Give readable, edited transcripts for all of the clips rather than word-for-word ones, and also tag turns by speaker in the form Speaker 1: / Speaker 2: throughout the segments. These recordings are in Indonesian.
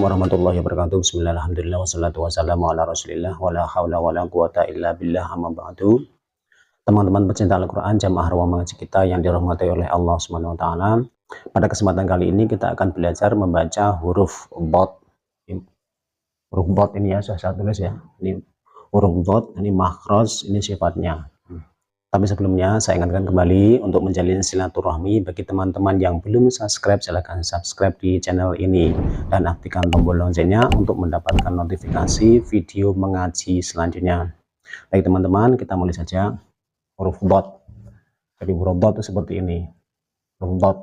Speaker 1: Assalamualaikum warahmatullahi wabarakatuh. Bismillahirrahmanirrahim. Wassalatu wassalamu ala rasulillah. Wala hawla wala quwata illa billah, amma ba'du. Teman-teman pecinta Al-Quran, jamaah ruang mengaji kita yang dirahmati oleh Allah Subhanahu wa Ta'ala. Pada kesempatan kali ini kita akan belajar membaca huruf dhad. Huruf dhad ini ya, saya tulis ya. Ini huruf dhad, ini makhraj, ini sifatnya. Tapi sebelumnya saya ingatkan kembali untuk menjalin silaturahmi bagi teman-teman yang belum subscribe, silahkan subscribe di channel ini dan aktifkan tombol loncengnya untuk mendapatkan notifikasi video mengaji selanjutnya. Baik teman-teman, kita mulai saja huruf dhad. Jadi huruf dhad itu seperti ini. Huruf dhad.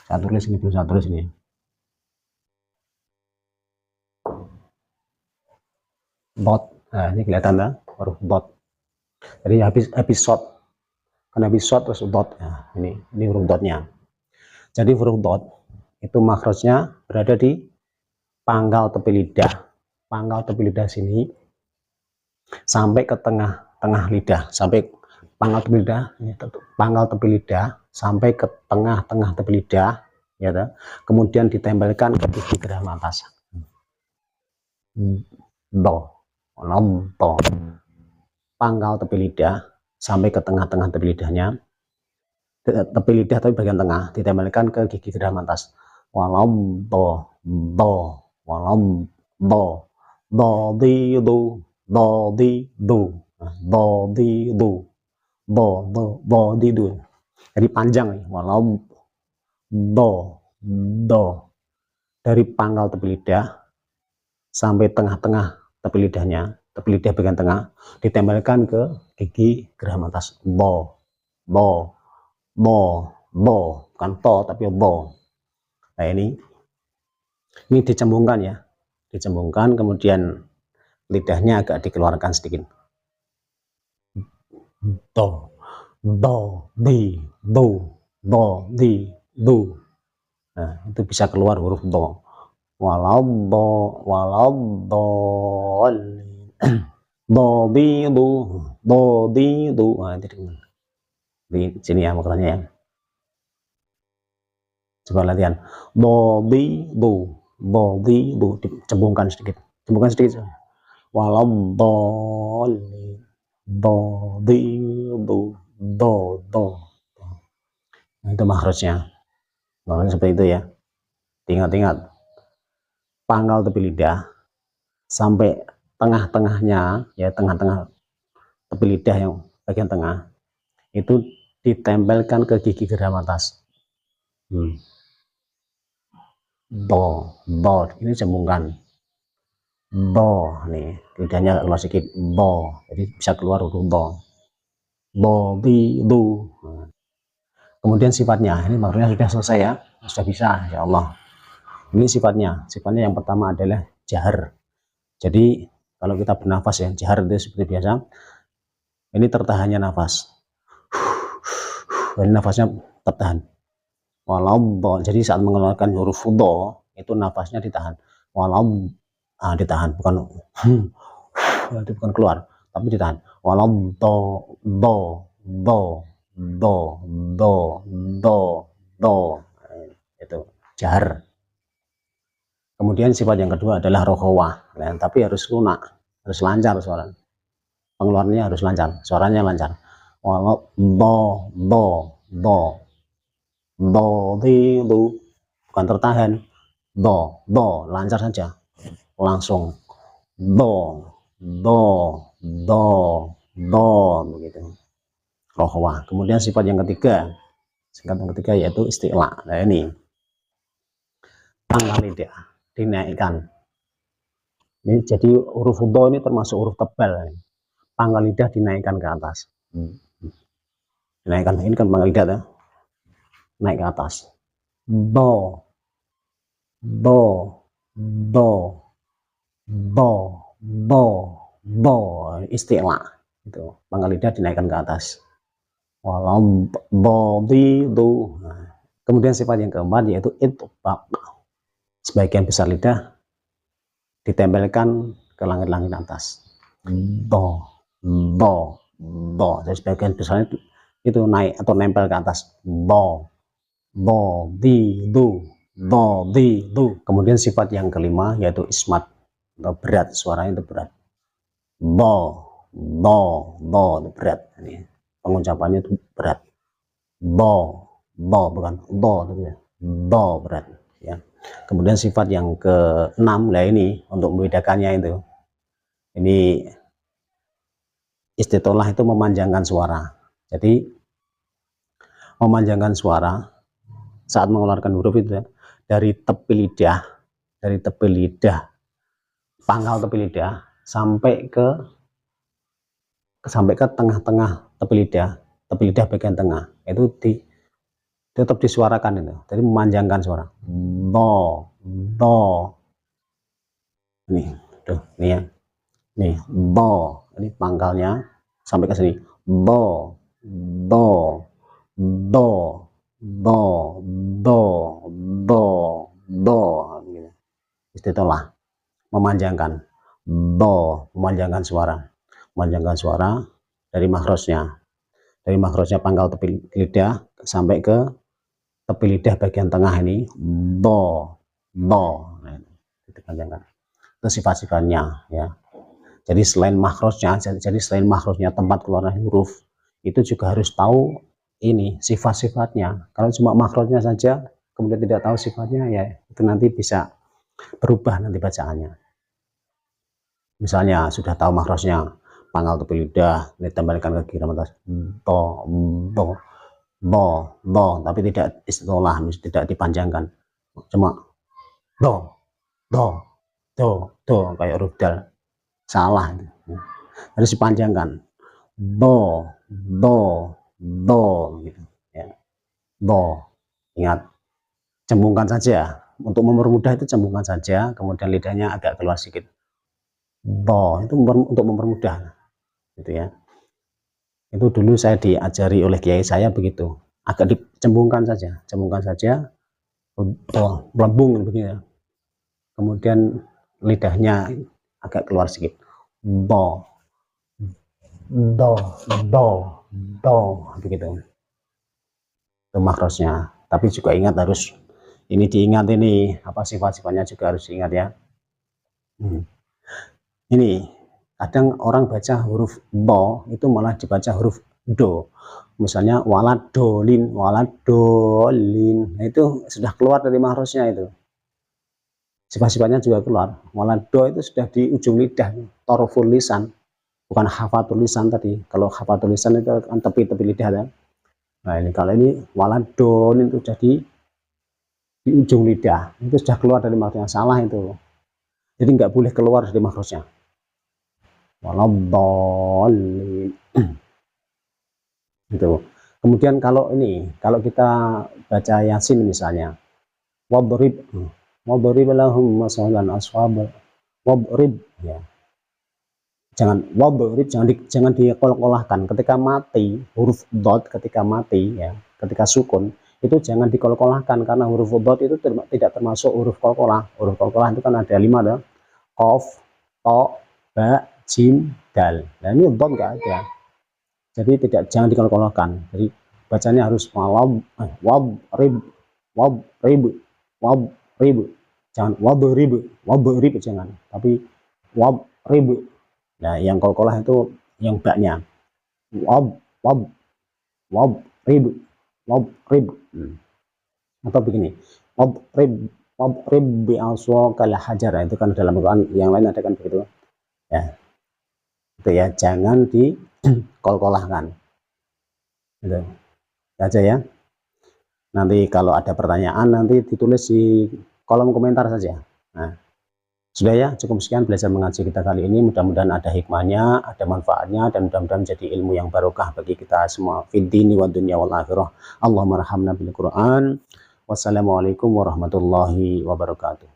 Speaker 1: Saya tulis ini, belum saya tulis ini. Dhad. Nah, ini kelihatan ya, huruf dhad. Jadi episode kan episode terus dhad. Nah, ini huruf dhadnya. Jadi huruf dhad itu makhrajnya berada di pangkal tepi lidah. Pangkal tepi lidah sini sampai ke tengah-tengah lidah, sampai pangkal tepi lidah, pangkal tepi lidah sampai ke tengah-tengah tepi lidah, ya. Kemudian ditempelkan ke gigi geraham atas. Do, do. Pangkal tepi lidah sampai ke tengah-tengah tepi lidahnya, tepi lidah tapi bagian tengah ditempelkan ke gigi geraham atas. Walam do, walam do, di do, di do, di do, di do. Jadi panjang nih, walam do, dari pangkal tepi lidah sampai tengah-tengah tepi lidahnya. Tepi lidah bagian tengah ditempelkan ke gigi geraham atas. Bo, bukan to tapi bo. Nah ini dicembungkan ya, dicembungkan, kemudian lidahnya agak dikeluarkan sedikit. Do, di, do. Nah itu bisa keluar huruf do. Walau di do. Nah, di sini ya maknanya ya. Coba latihan. Di do, dicembungkan sedikit. Walau di do. Nah, itu makhrajnya. Makanya seperti itu ya. Ingat-ingat. Pangkal tepi lidah sampai tengah-tengahnya ya, tengah-tengah tepi lidah yang bagian tengah itu ditempelkan ke gigi geraham atas. Do, ini sambungkan. Do, nih lidahnya keluar sedikit. Do, jadi bisa keluar huruf do. Di do. Kemudian sifatnya, ini maknanya sudah selesai ya, sudah bisa ya Allah. Ini sifatnya yang pertama adalah jahar. Jadi kalau kita bernafas ya, jahar itu seperti biasa. Ini tertahannya nafas. Jadi nafasnya tertahan. Walau jadi saat mengeluarkan huruf do itu nafasnya ditahan. Walau ditahan, bukan itu bukan keluar, tapi ditahan. Walau do itu jahar. Kemudian sifat yang kedua adalah rokhawah, nah, tapi harus lunak, harus lancar suara. Pengeluarannya harus lancar, suaranya lancar. Walau di do, bukan tertahan. Do, lancar saja, langsung. Do, begitu. Rokhawah. Kemudian sifat yang ketiga, yaitu isti'la. Nah ini pangkal lidah dinaikkan. Ini jadi huruf do ini termasuk huruf tebal. Pangkal lidah dinaikkan ke atas. Dinaikkan, ini kan pangkal lidah ya. Naik ke atas. Do, isti'la. Itu pangkal lidah dinaikkan ke atas. Walau di do. Kemudian sifat yang keempat yaitu itbaq. Sebagian besar lidah ditempelkan ke langit-langit atas. Do. Jadi sebagian besar itu naik atau nempel ke atas. Di do. di, du. Kemudian sifat yang kelima yaitu ismat, atau berat, suaranya itu berat. Do, itu berat. Ini pengucapannya itu berat. Do, bukan do, do berat. Ya. Kemudian sifat yang keenam, lah ini untuk membedakannya itu. Ini istitolah itu memanjangkan suara. Jadi memanjangkan suara saat mengeluarkan huruf itu ya, dari tepi lidah, pangkal tepi lidah sampai ke tengah-tengah tepi lidah bagian tengah itu tetap disuarakan itu. Jadi memanjangkan suara. Do. Nih, tuh, nih ya. Nih, do. Ini pangkalnya sampai ke sini. Do. Istitolah memanjangkan. Memanjangkan suara dari makhrajnya pangkal tepi lidah sampai ke tepi lidah bagian tengah ini. Nah, dipanjangkan. Itu sifat-sifatnya ya. Jadi selain makhrajnya tempat keluaran huruf, itu juga harus tahu ini sifat-sifatnya. Kalau cuma makhrajnya saja kemudian tidak tahu sifatnya, ya itu nanti bisa berubah nanti bacaannya. Misalnya sudah tahu makhrajnya pangkal tepi lidah, ditambahkan ke kira atas do, tapi tidak istitolah, tidak dipanjangkan, cuma do kayak huruf dal, salah itu. Harus dipanjangkan. Do gitu ya. Do. Ingat, cembungkan saja. Untuk mempermudah itu cembungkan saja, kemudian lidahnya agak keluar sedikit. Do itu untuk mempermudah gitu ya. Itu dulu saya diajari oleh kiai saya begitu. Agak dicembungkan saja, melambung begini ya. Kemudian lidahnya agak keluar sedikit. Do begitu. Itu makhrajnya. Tapi juga ingat, harus ini diingat, ini apa sifat-sifatnya juga harus diingat ya. Ini kadang orang baca huruf do itu malah dibaca huruf do. Misalnya waladolin, nah itu sudah keluar dari makhrajnya itu. Sifat-sifatnya juga keluar. Walado itu sudah di ujung lidah, torful lisan, bukan hafatul lisan tadi. Kalau hafatul lisan itu kan tepi-tepi lidah ya. Nah ini kalau ini waladolin itu jadi di ujung lidah, itu sudah keluar dari makhrajnya, salah itu. Jadi nggak boleh keluar dari makhrajnya. Waladolin. Gitu. Kemudian kalau kita baca Yasin misalnya, wadrib lahum masalan ashab, wadrib ya. Jangan dikol-kolahkan ketika mati, huruf dot ketika mati ya, ketika sukun itu jangan dikol-kolahkan, karena huruf dot itu tidak termasuk huruf kolkolah. Huruf kolkolah itu kan ada 5 ada. Qaf, ta, ba, jim, dal. Nah ini dot enggak ada. Jadi jangan dikol-kolahkan. Jadi bacanya harus wabrib, jangan wabrib jangan, tapi wabrib. Nah yang kolkolah itu yang baknya, wabrib. Atau begini, wabrib bi'aswakal hajar, itu kan dalam Quran, yang lain ada kan begitu ya. Itu ya, jangan dikol-kolahkan. Gitu aja ya. Nanti kalau ada pertanyaan nanti ditulis di kolom komentar saja. Nah, sudah ya, cukup sekian belajar mengaji kita kali ini. Mudah-mudahan ada hikmahnya, ada manfaatnya, dan mudah-mudahan jadi ilmu yang barokah bagi kita semua. Fid dini wa dunya wal akhirah. Allahumma rahamna bil Quran. Wassalamualaikum warahmatullahi wabarakatuh.